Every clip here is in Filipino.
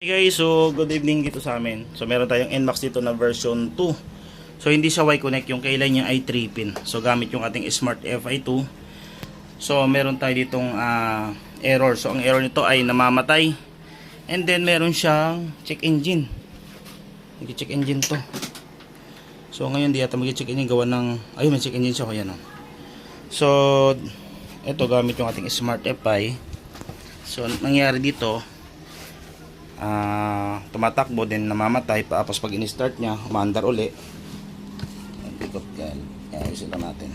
Hey guys, so good evening dito sa amin. So meron tayong NMAX dito na version 2. So hindi siya Y-Connect, yung kailan niya ay 3 pin. So gamit yung ating Smart FI2. So meron tayo ditong error. So ang error nito ay namamatay. And then meron siyang check engine. Nag-check engine to. So ngayon di ata mag-check engine gawa ng ayun, may check engine siya kaya no. So ito gamit yung ating Smart FI. So nangyari dito, tumatakbo din, namamatay tapos pag in-start niya umaandar uli. Ayusin pa natin.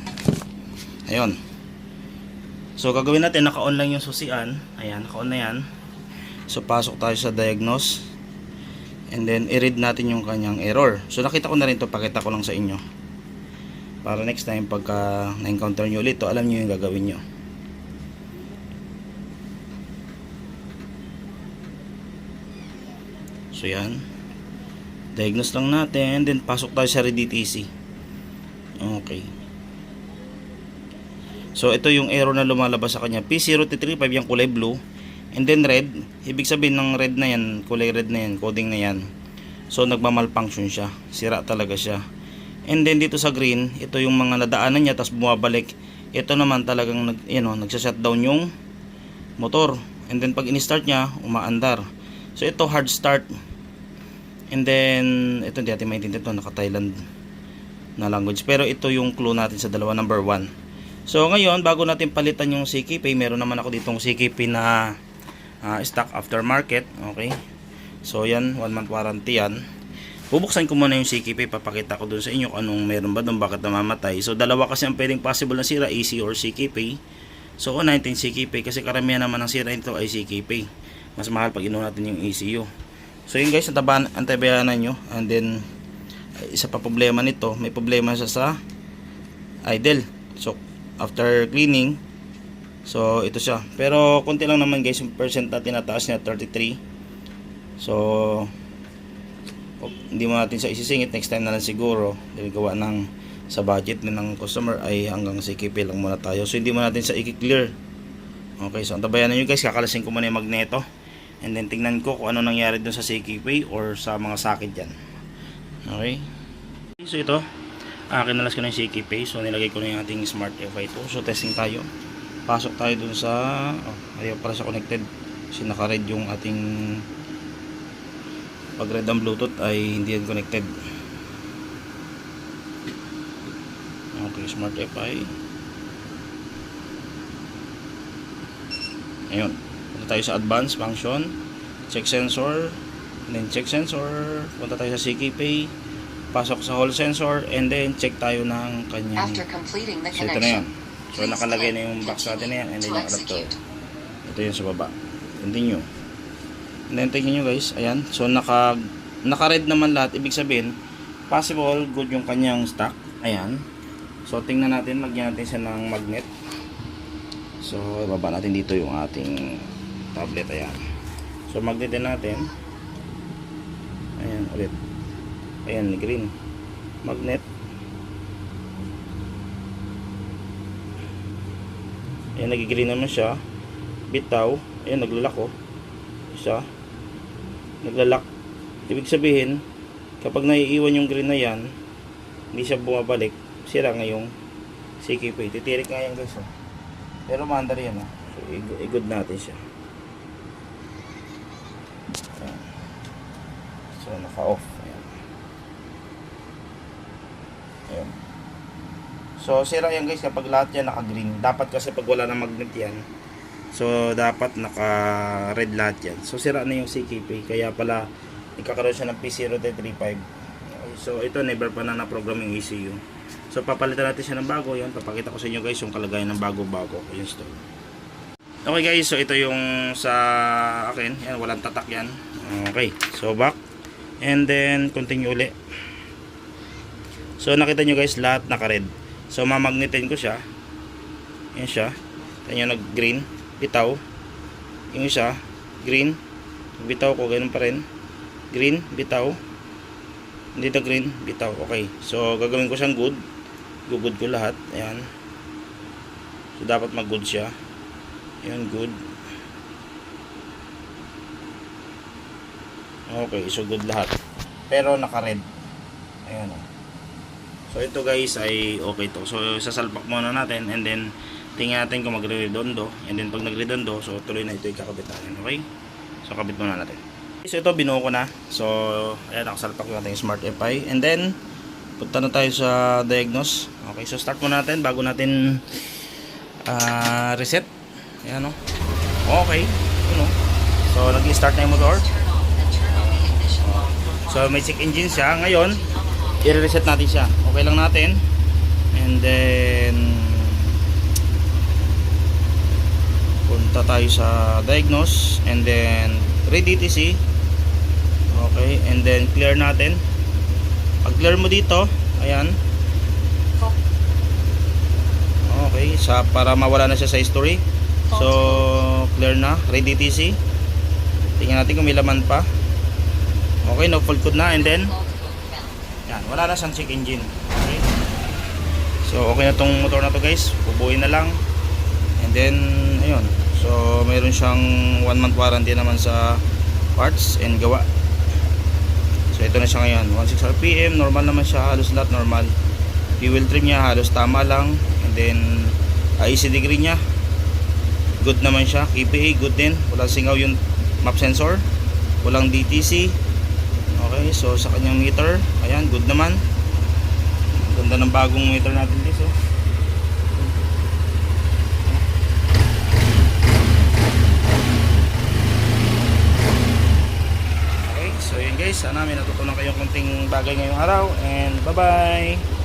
Ayun. So gagawin natin, naka-on lang yung susian. Ayan, naka-on na yan. So pasok tayo sa diagnose and then i-read natin yung kanyang error. So nakita ko na rin to, pakita ko lang sa inyo para next time pagka na-encounter nyo ulit to, alam nyo yung gagawin nyo. So yan, diagnose lang natin, then pasok tayo sa read ETC. Okay. So ito yung error na lumalabas sa kanya, P0235, yung kulay blue, and then red. Ibig sabihin ng red na yan, kulay red na yan, coding na yan. So nagmamalfunction siya, sira talaga siya. And then dito sa green, ito yung mga nadaanan niya tapos bumabalik. Ito naman talagang nagsa-shutdown yung motor. And then pag in-start niya, umaandar. So ito hard start. And then ito hindi natin maintindihan, ito naka-Thailand na language. Pero ito yung clue natin sa dalawa, number 1. So ngayon, bago natin palitan yung CKP, meron naman ako ditong CKP na stock aftermarket. Okay. So yan, 1 month warranty yan. Bubuksan ko muna yung CKP, papakita ko dun sa inyo kung anong meron ba dun, bakit namamatay. So dalawa kasi ang pwedeng possible na sira, ECU or CKP. So 19 CKP kasi karamihan naman ng sira ito ay CKP. Mas mahal pag inuha natin yung ECU. So yun guys, antabayanan nyo. And then isa pa problema nito, may problema siya sa idle. So after cleaning, so ito siya. Pero konti lang naman guys, yung percent na tinataas niya 33. So hindi mo natin sa isisingit, next time na lang siguro. Dahil gawa ng sa budget ng customer ay hanggang CKP lang muna tayo. So hindi mo natin sa i-clear. Okay, so antabayanan nyo guys, kakalasin ko muna yung magneto. And then tingnan ko kung ano nangyari dun sa CKP or sa mga socket dyan. Okay. So ito, kinalas ko na yung CKP. So nilagay ko na yung ating Smart FI2. So testing tayo. Pasok tayo dun sa ayaw para sa connected. Kasi naka-red yung ating, pag red ang Bluetooth ay hindi yan connected. Okay, Smart FI. Ayun. Punta tayo sa advanced function, check sensor, and then check sensor, punta tayo sa CKP, pasok sa hall sensor, and then check tayo ng kanyang, so ito na yun. So nakalagay na yung box natin na yan, and then yung adapter. Ito yun sa baba. Continue. And then tingnan nyo guys, ayan. So naka-red naman lahat, ibig sabihin, possible good yung kanyang stock. Ayan. So tingnan natin, lagyan natin siya ng magnet. So ibaba natin dito yung ating tablet. Ayan. So magnetin natin. Ayan ulit. Ayan, green. Magnet. Ayan, nag-green naman siya. Bitaw. Ayan, naglalak oh. Isa. Naglalak. Ibig sabihin, kapag naiiwan yung green na yan, hindi siya bumabalik, sira nga yung CKP. Titirik nga yan guys oh. Pero maandar yan oh. So i-good natin siya. Ayan. So naka-off. Ayan. Ayan. So sira yan guys kapag lahat yan naka-green. Dapat kasi pag wala na magnet yan, so dapat naka-red lahat yan. So sira na yung CKP. Kaya pala ikakaroon siya ng P0335. Okay. So ito never pa na program yung ECU. So papalitan natin siya ng bago. Yan, papakita ko sa inyo guys yung kalagayan ng bago-bago ko install. Okay guys, so ito yung sa akin. Yan, walang tatak yan. Okay, so back. And then continue uli. So nakita nyo guys, lahat naka-red. So mamagnetin ko siya. Yan siya. Yan yung nag-green. Bitaw. Yung isa, green. Bitaw ko, ganun pa rin. Green, bitaw. Hindi na green, bitaw. Okay, so gagawin ko siyang good. Good ko lahat. Ayan. So dapat mag-good siya. Ayan, good. Okay, so good lahat. Pero naka-red. Ayan o. So ito guys ay okay to. So sasalpak muna natin and then tingnan natin kung magre-redondo. And then pag nagredondo, so tuloy na ito ikakabit natin. Okay? So kabit muna natin. So ito binuo ko na. So ayan, nakasalpak natin yung Smart FI. And then punta na tayo sa diagnose. Okay, so start muna natin bago natin reset. Ayan o. Okay. Yun o. So nag-start na yung motor. So may check engine siya. Ngayon i-reset natin siya. Okay lang natin. And then punta tayo sa diagnose and then read DTC. Okay, and then clear natin. Pag clear mo dito, ayan. Okay, para mawala na siya sa history. So clear na, read DTC. Tingnan natin kung may laman pa. Okay, no full code na and then yan, wala na siyang check engine. Okay. So okay na tong motor na to guys. Bubuuin na lang. And then ayun. So mayroon siyang 1 month warranty naman sa parts and gawa. So ito na siya ngayon. 16 RPM, normal naman siya, halos lahat normal. Fuel trim niya halos tama lang. And then IC degree niya good naman siya. KPA good din. Walang singaw yung map sensor. Walang DTC. Okay, so sa kanyang meter, ayan, good naman. Ganda ng bagong meter natin guys, oh. Okay, so yun guys, sana may natutunan kayong konting bagay ngayong araw and bye bye.